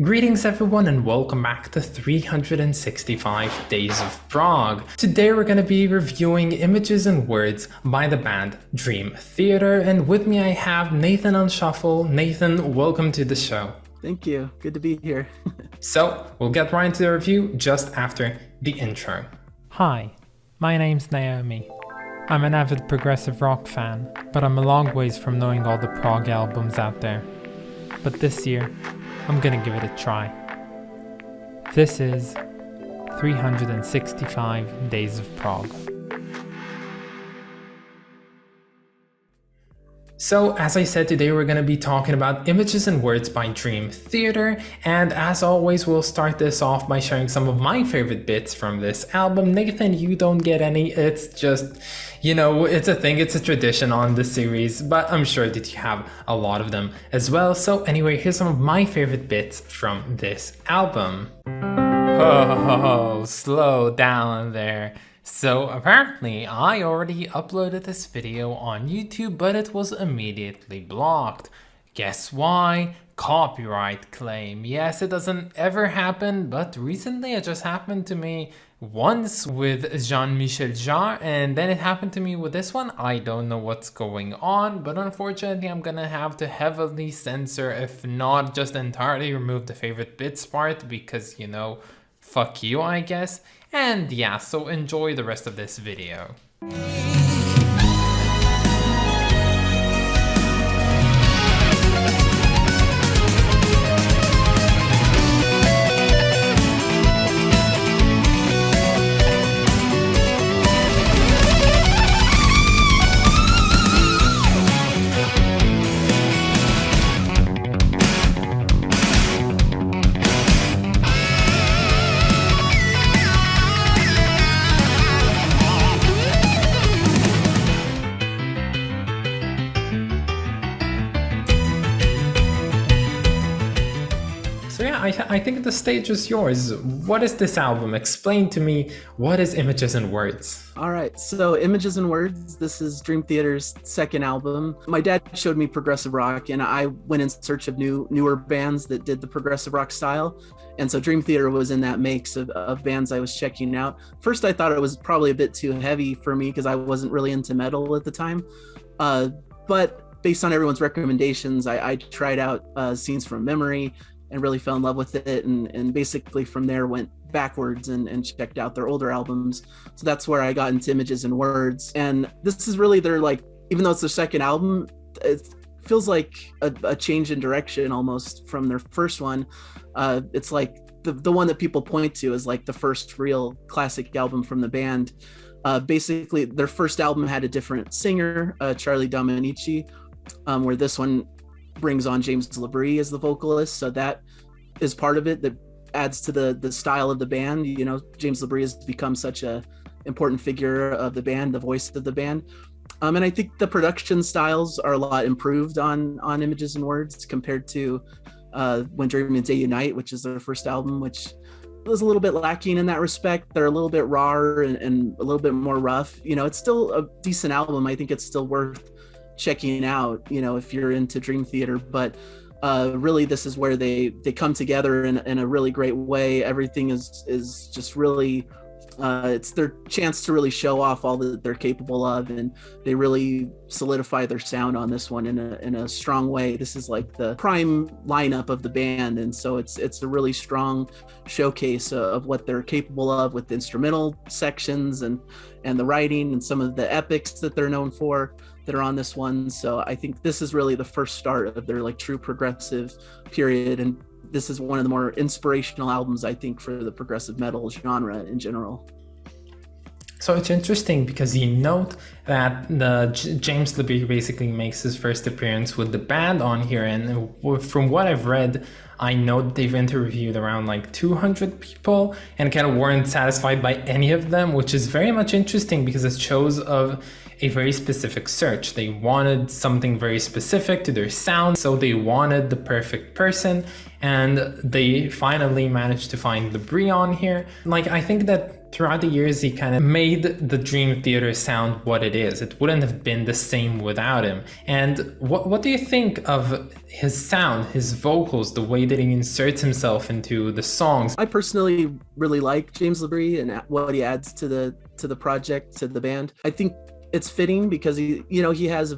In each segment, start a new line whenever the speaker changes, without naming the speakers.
Greetings everyone and welcome back to 365 Days of Prog. Today we're going to be reviewing Images and Words by the band Dream Theater, and with me I have Nathan on shuffle. Nathan, welcome to the show.
Thank you. Good to be here.
So we'll get right into the review just after the intro.
Hi, my name's Naomi. I'm an avid progressive rock fan, but I'm a long ways from knowing all the prog albums out there. But this year, I'm gonna give it a try. This is 365 Days of Prog.
So, as I said, today we're going to be talking about Images and Words by Dream Theater, and as always we'll start this off by sharing some of my favorite bits from this album. Nathan, you don't get any, it's just, it's a thing, it's a tradition on the series, but I'm sure that you have a lot of them as well. So anyway, here's some of my favorite bits from this album. Oh, slow down there. So apparently I already uploaded this video on YouTube, but it was immediately blocked. Guess why? Copyright claim. Yes, it doesn't ever happen, but recently it just happened to me once with Jean-Michel Jarre, and then it happened to me with this one. I don't know what's going on, but unfortunately I'm gonna have to heavily censor, if not just entirely remove the favorite bits part, because fuck you, I guess. And yeah, so enjoy the rest of this video. So yeah, I think the stage is yours. What is this album? Explain to me, what is Images and Words?
All right, so Images and Words, this is Dream Theater's second album. My dad showed me progressive rock, and I went in search of newer bands that did the progressive rock style. And so Dream Theater was in that mix of bands I was checking out. First, I thought it was probably a bit too heavy for me because I wasn't really into metal at the time. But based on everyone's recommendations, I tried out Scenes from Memory and really fell in love with it, and basically from there went backwards and checked out their older albums. So that's where I got into Images and Words, and this is really their, like, even though it's their second album, it feels like a change in direction almost from their first one. It's like the one that people point to as like the first real classic album from the band. Basically their first album had a different singer, Charlie Dominici, where this one brings on James LaBrie as the vocalist, so that is part of it that adds to the style of the band. James LaBrie has become such a important figure of the band, the voice of the band, and I think the production styles are a lot improved on Images and Words compared to When Dream and Day Unite, which is their first album, which was a little bit lacking in that respect. They're a little bit rawer and a little bit more rough. It's still a decent album. I think it's still worth checking out, if you're into Dream Theater, but really this is where they come together in a really great way. Everything is just really it's their chance to really show off all that they're capable of, and they really solidify their sound on this one in a strong way. This is like the prime lineup of the band, and so it's a really strong showcase of what they're capable of with the instrumental sections and the writing and some of the epics that they're known for that are on this one. So I think this is really the first start of their like true progressive period, and this is one of the more inspirational albums, I think, for the progressive metal genre in general.
So it's interesting because you note that James LaBrie basically makes his first appearance with the band on here, and from what I've read, I know that they've interviewed around like 200 people and kind of weren't satisfied by any of them, which is very much interesting because it shows of a very specific search. They wanted something very specific to their sound, so they wanted the perfect person, and they finally managed to find LaBrie on here. Like, I think that throughout the years he kind of made the Dream Theater sound what it is. It wouldn't have been the same without him. And what do you think of his sound, his vocals, the way way that he inserts himself into the songs.
I personally really like James LaBrie and what he adds to the project, to the band. I think it's fitting because he has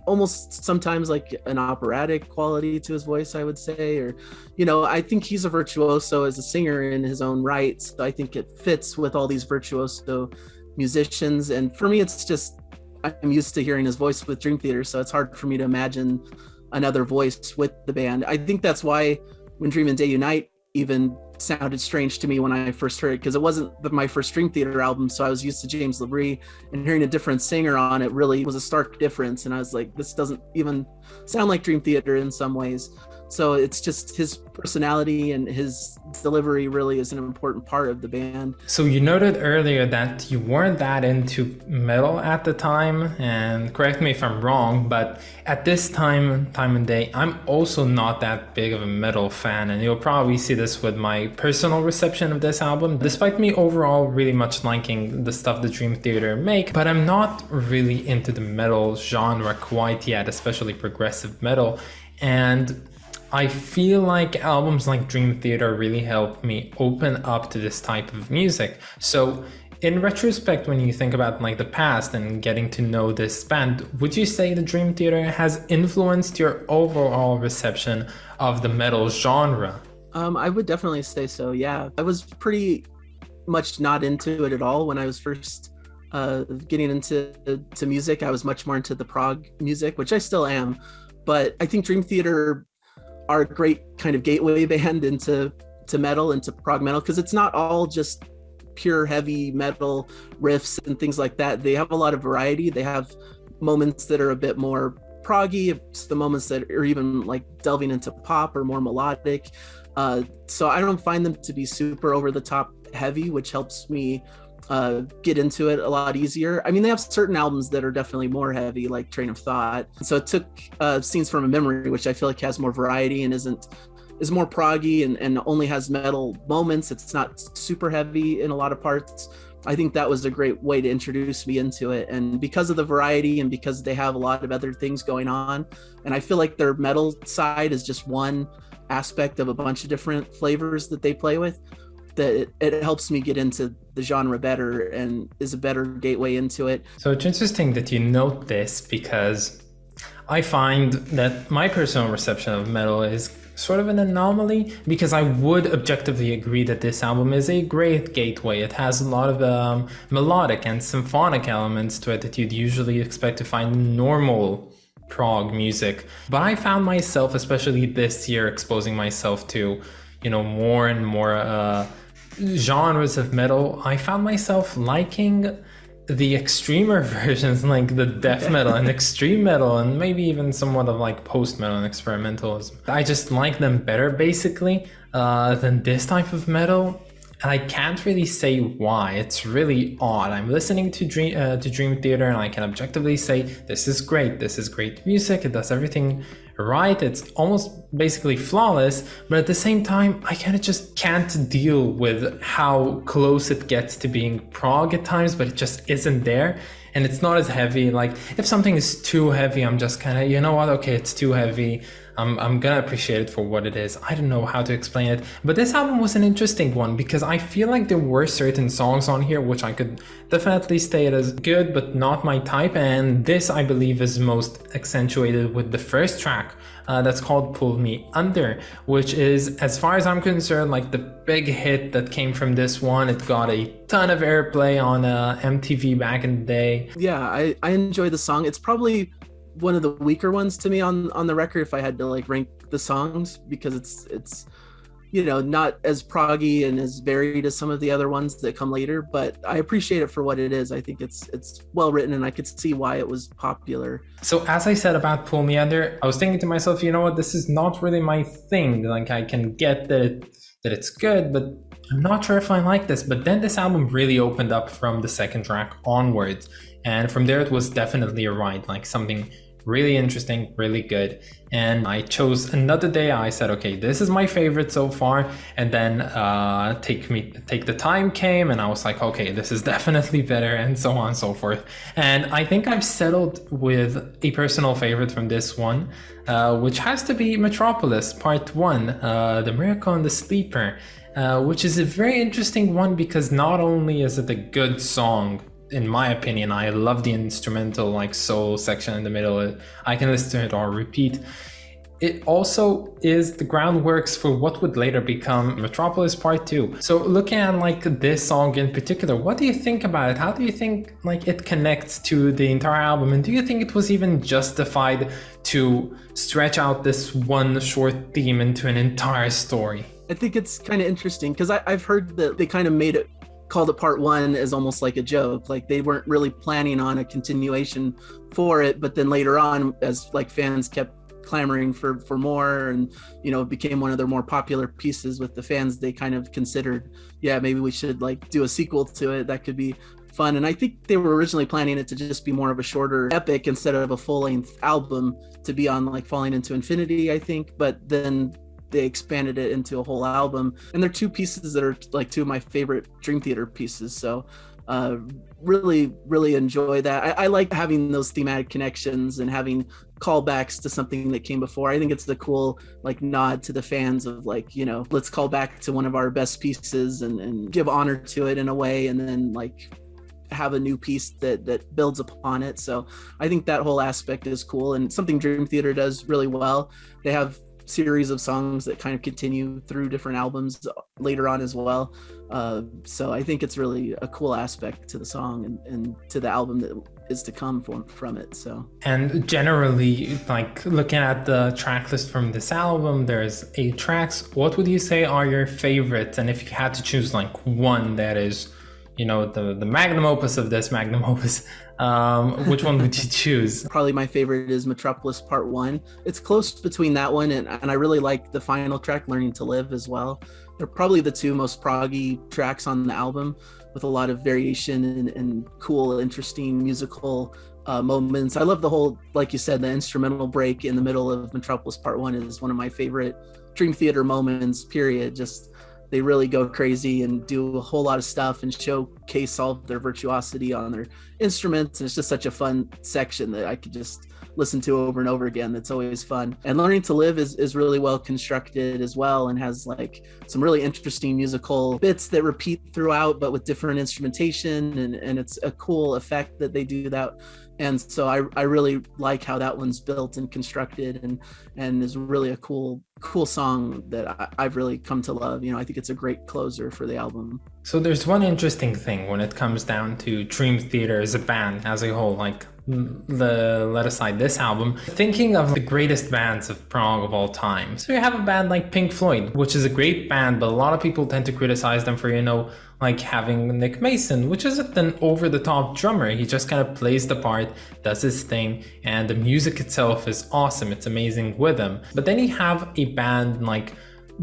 almost sometimes like an operatic quality to his voice, I would say, or I think he's a virtuoso as a singer in his own right. So I think it fits with all these virtuoso musicians, and for me it's just, I'm used to hearing his voice with Dream Theater, so it's hard for me to imagine another voice with the band. I think that's why When Dream and Day Unite even sounded strange to me when I first heard it, because it wasn't my first Dream Theater album, so I was used to James LaBrie, and hearing a different singer on it really was a stark difference, and I was like, this doesn't even sound like Dream Theater in some ways. So it's just his personality and his delivery really is an important part of the band.
So you noted earlier that you weren't that into metal at the time, and correct me if I'm wrong, but at this time and day, I'm also not that big of a metal fan, and you'll probably see this with my personal reception of this album, despite me overall really much liking the stuff that Dream Theater make, but I'm not really into the metal genre quite yet, especially progressive metal. And I feel like albums like Dream Theater really helped me open up to this type of music. So in retrospect, when you think about like the past and getting to know this band, would you say the Dream Theater has influenced your overall reception of the metal genre?
I would definitely say so, yeah. I was pretty much not into it at all when I was first getting into music. I was much more into the prog music, which I still am. But I think Dream Theater are a great kind of gateway band into metal, into prog metal, because it's not all just pure heavy metal riffs and things like that. They have a lot of variety. They have moments that are a bit more proggy, the moments that are even like delving into pop or more melodic. So I don't find them to be super over the top heavy, which helps me get into it a lot easier. I mean, they have certain albums that are definitely more heavy, like Train of Thought. So it took Scenes from a Memory, which I feel like has more variety and is more proggy and only has metal moments. It's not super heavy in a lot of parts. I think that was a great way to introduce me into it. And because of the variety and because they have a lot of other things going on, and I feel like their metal side is just one aspect of a bunch of different flavors that they play with, that it helps me get into the genre better and is a better gateway into it.
So it's interesting that you note this, because I find that my personal reception of metal is sort of an anomaly, because I would objectively agree that this album is a great gateway. It has a lot of melodic and symphonic elements to it that you'd usually expect to find in normal prog music. But I found myself, especially this year, exposing myself to, more and more genres of metal. I found myself liking the extremer versions, like the death metal and extreme metal, and maybe even somewhat of like post metal and experimentalism. I just like them better basically than this type of metal, and I can't really say why. It's really odd. I'm listening to Dream Theater, and I can objectively say this is great music, it does everything right, it's almost basically flawless, but at the same time I kind of just can't deal with how close it gets to being prog at times, but it just isn't there. And it's not as heavy. Like if something is too heavy, I'm just kind of, okay, it's too heavy. I'm gonna appreciate it for what it is. I don't know how to explain it, but this album was an interesting one because I feel like there were certain songs on here which I could definitely state as good, but not my type. And this, I believe, is most accentuated with the first track that's called Pull Me Under, which is, as far as I'm concerned, like the big hit that came from this one. It got a ton of airplay on MTV back in the day.
Yeah, I enjoy the song. It's probably one of the weaker ones to me on the record if I had to like rank the songs, because it's not as proggy and as varied as some of the other ones that come later, but I appreciate it for what it is. I think it's well written, and I could see why it was popular.
So as I said about Pull Me Under, I was thinking to myself, this is not really my thing. Like I can get that it's good, but I'm not sure if I like this. But then this album really opened up from the second track onwards, and from there it was definitely a ride, like something Really interesting, really good. And I chose Another Day. I said, okay, this is my favorite so far. And then Take the Time came, and I was like, okay, this is definitely better, and so on and so forth. And I think I've settled with a personal favorite from this one, which has to be Metropolis Part 1, The Miracle and the Sleeper, which is a very interesting one because not only is it a good song, in my opinion, I love the instrumental like soul section in the middle. I can listen to it or repeat. It also is the groundworks for what would later become Metropolis Part 2. So looking at like this song in particular, what do you think about it? How do you think like it connects to the entire album? And do you think it was even justified to stretch out this one short theme into an entire story?
I think it's kind of interesting because I've heard that they kind of called it Part 1 as almost like a joke. Like they weren't really planning on a continuation for it, but then later on, as like fans kept clamoring for more, and you know, it became one of their more popular pieces with the fans, they kind of considered, yeah, maybe we should like do a sequel to it. That could be fun. And I think they were originally planning it to just be more of a shorter epic instead of a full-length album, to be on like Falling Into Infinity, I think. But then they expanded it into a whole album, and they're two pieces that are like two of my favorite Dream Theater pieces. So really enjoy that. I like having those thematic connections and having callbacks to something that came before. I think it's the cool like nod to the fans of like, you know, let's call back to one of our best pieces and give honor to it in a way, and then like have a new piece that builds upon it. So I think that whole aspect is cool, and something Dream Theater does really well. They have series of songs that kind of continue through different albums later on as well. So I think it's really a cool aspect to the song and to the album that is to come from it. So,
and generally, like looking at the track list from this album, there's 8 tracks. What would you say are your favorites? And if you had to choose like one that is, you know, the magnum opus of this magnum opus, which one would you choose?
Probably my favorite is Metropolis Part 1. It's close between that one and I really like the final track, Learning to Live, as well. They're probably the two most proggy tracks on the album, with a lot of variation and cool, interesting musical moments. I love the whole, like you said, the instrumental break in the middle of Metropolis Part 1 is one of my favorite Dream Theater moments, period. Just they really go crazy and do a whole lot of stuff and showcase all of their virtuosity on their instruments. And it's just such a fun section that I could just listen to over and over again. That's always fun. And Learning to Live is really well constructed as well, and has like some really interesting musical bits that repeat throughout, but with different instrumentation. And it's a cool effect that they do that. And so I really like how that one's built and constructed, and is really a cool song that I've really come to love. You know, I think it's a great closer for the album.
So there's one interesting thing when it comes down to Dream Theater as a band as a whole, like let aside this album, thinking of the greatest bands of prog of all time. So you have a band like Pink Floyd, which is a great band, but a lot of people tend to criticize them for, you know, like having Nick Mason, which isn't an over-the-top drummer. He just kind of plays the part, does his thing, and the music itself is awesome. It's amazing with him. But then you have a band like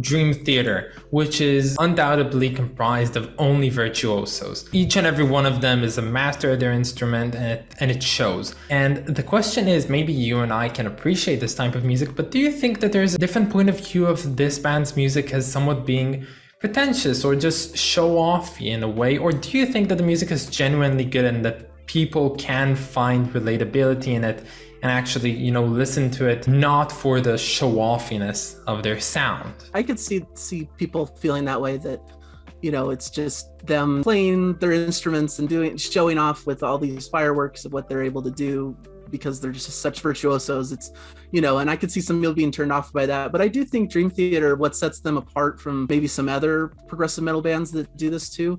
Dream Theater, which is undoubtedly comprised of only virtuosos. Each and every one of them is a master of their instrument, and it shows. And the question is, maybe you and I can appreciate this type of music, but do you think that there's a different point of view of this band's music as somewhat being pretentious or just show off in a way? Or do you think that the music is genuinely good and that people can find relatability in it and actually, you know, listen to it not for the show-offiness of their sound?
I could see people feeling that way, that, you know, it's just them playing their instruments and showing off with all these fireworks of what they're able to do because they're just such virtuosos. It's, you know, and I could see some people being turned off by that. But I do think Dream Theater, what sets them apart from maybe some other progressive metal bands that do this too,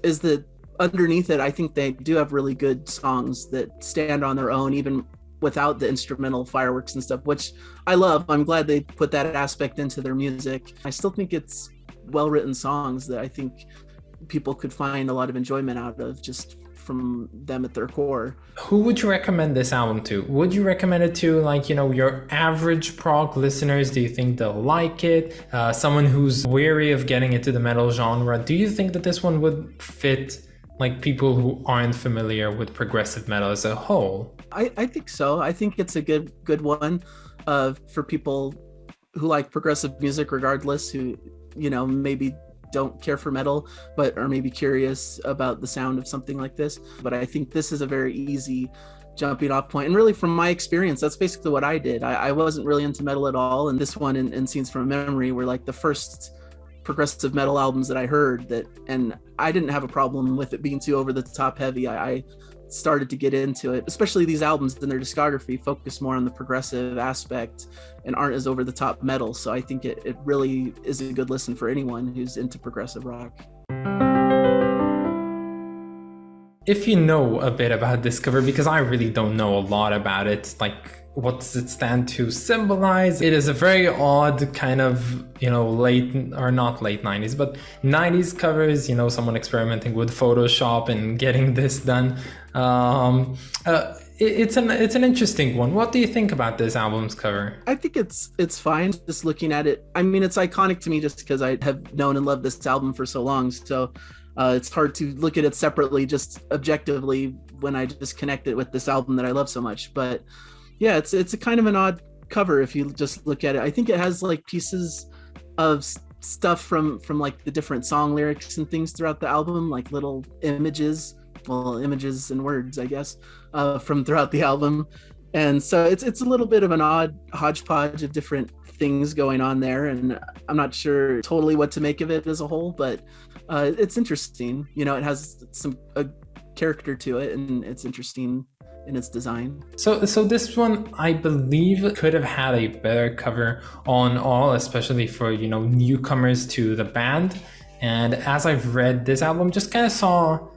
is that underneath it, I think they do have really good songs that stand on their own, even without the instrumental fireworks and stuff, which I love. I'm glad they put that aspect into their music. I still think it's well-written songs that I think people could find a lot of enjoyment out of just from them at their core.
Who would you recommend this album to? Would you recommend it to, like, you know, your average prog listeners? Do you think they'll like it? Someone who's weary of getting into the metal genre? Do you think that this one would fit like people who aren't familiar with progressive metal as a whole?
I think so. I think it's a good one for people who like progressive music regardless, who, maybe don't care for metal, but are maybe curious about the sound of something like this. But I think this is a very easy jumping off point. And really, from my experience, that's basically what I did. I wasn't really into metal at all. And this one and Scenes from Memory were like the first progressive metal albums that I heard and I didn't have a problem with it being too over the top heavy. I started to get into it, especially these albums in their discography focus more on the progressive aspect and aren't as over the top metal. So I think it really is a good listen for anyone who's into progressive rock.
If you know a bit about this cover, because I really don't know a lot about it, like what does it stand to symbolize? It is a very odd kind of, late, or not late 90s, but 90s covers, someone experimenting with Photoshop and getting this done. It's an interesting one. What do you think about this album's cover?
I think it's fine just looking at it. I mean, it's iconic to me just because I have known and loved this album for so long. So it's hard to look at it separately, just objectively, when I just connect it with this album that I love so much. But yeah, it's a kind of an odd cover if you just look at it. I think it has like pieces of stuff from like the different song lyrics and things throughout the album, like little images and words, I guess, from throughout the album. And so it's a little bit of an odd hodgepodge of different things going on there, and I'm not sure totally what to make of it as a whole, but it's interesting. It has a character to it, and it's interesting in its design.
So this one, I believe, could have had a better cover on all, especially for newcomers to the band. And as I've read, this album just kind of saw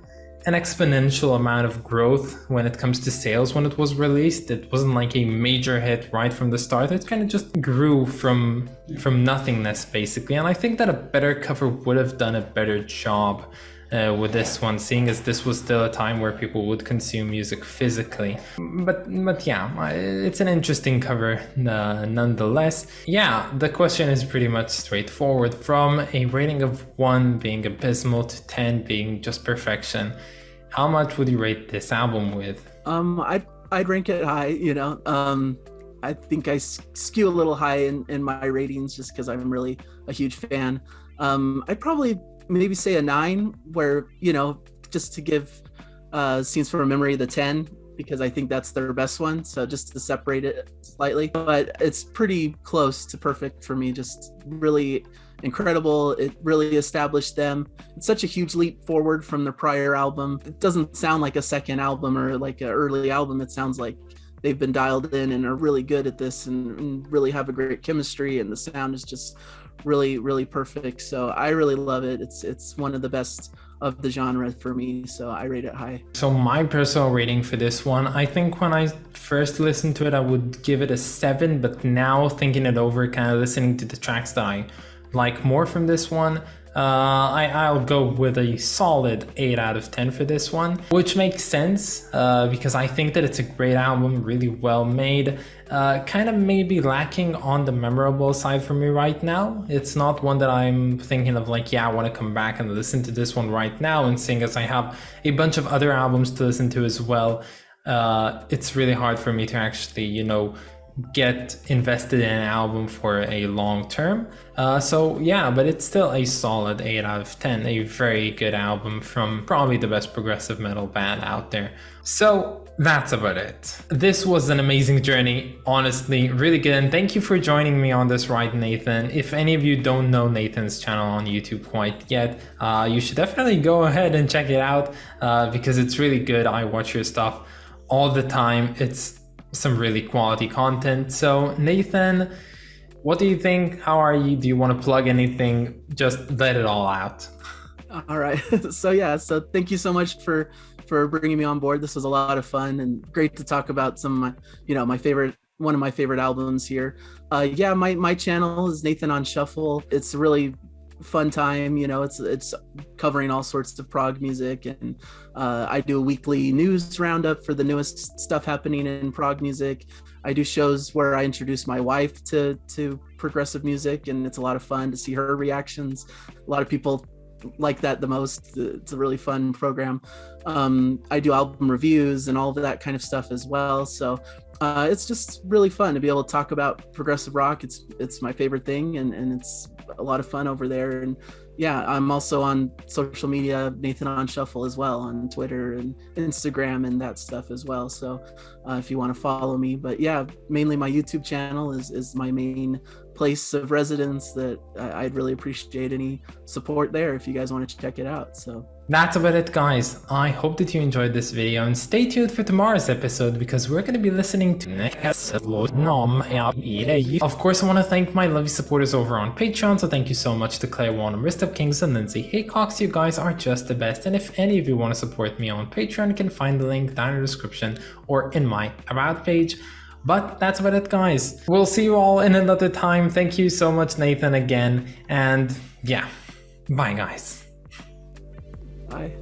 an exponential amount of growth when it comes to sales when it was released. It wasn't like a major hit right from the start. It kind of just grew from nothingness, basically. And I think that a better cover would have done a better job with this one, seeing as this was still a time where people would consume music physically. But yeah, it's an interesting cover nonetheless. Yeah, the question is pretty much straightforward. From a rating of 1 being abysmal to 10 being just perfection, how much would you rate this album with?
I'd rank it high, I think I skew a little high in my ratings just because I'm really a huge fan. I'd probably maybe say a 9, where, just to give Scenes from Memory the 10, because I think that's their best one. So just to separate it slightly, but it's pretty close to perfect for me. Just really incredible. It really established them. It's such a huge leap forward from their prior album. It doesn't sound like a second album or like an early album. It sounds like they've been dialed in and are really good at this and really have a great chemistry, and the sound is just really, really perfect. So I really love it. It's one of the best of the genre for me, so I rate it high.
So my personal rating for this one, I think when I first listened to it, I would give it a 7, but now thinking it over, kind of listening to the tracks that I like more from this one, I'll go with a solid 8 out of 10 for this one, which makes sense because I think that it's a great album, really well made, kind of maybe lacking on the memorable side for me right now. It's not one that I'm thinking of like, yeah, I want to come back and listen to this one right now, and seeing as I have a bunch of other albums to listen to as well, it's really hard for me to actually, get invested in an album for a long term. So yeah, but it's still a solid 8 out of 10, a very good album from probably the best progressive metal band out there. So that's about it. This was an amazing journey, honestly, really good, and thank you for joining me on this ride, Nathan. If any of you don't know Nathan's channel on YouTube quite yet, you should definitely go ahead and check it out because it's really good. I watch your stuff all the time. It's some really quality content. So Nathan, what do you think? How are you? Do you want to plug anything? Just let it all out.
All right. So thank you so much for bringing me on board. This was a lot of fun and great to talk about some of my, one of my favorite albums here. My channel is Nathan on Shuffle. It's really fun time, it's covering all sorts of prog music, and I do a weekly news roundup for the newest stuff happening in prog music. I do shows where I introduce my wife to progressive music, and it's a lot of fun to see her reactions. A lot of people like that the most. It's a really fun program. I do album reviews and all of that kind of stuff as well. So it's just really fun to be able to talk about progressive rock. It's my favorite thing, and it's a lot of fun over there. And yeah, I'm also on social media, Nathan on Shuffle as well, on Twitter and Instagram and that stuff as well. So if you want to follow me, but yeah, mainly my YouTube channel is my main place of residence. That I'd really appreciate any support there if you guys want to check it out. So
that's about it, guys. I hope that you enjoyed this video, and stay tuned for tomorrow's episode because we're going to be listening to Of course, I want to thank my lovely supporters over on Patreon, so thank you so much to Claire Warner, Mr. Kings, and Lindsay Haycox. You guys are just the best, and if any of you want to support me on Patreon, you can find the link down in the description or in my About page. But that's about it, guys. We'll see you all in another time. Thank you so much, Nathan, again, and yeah, bye, guys.
bye.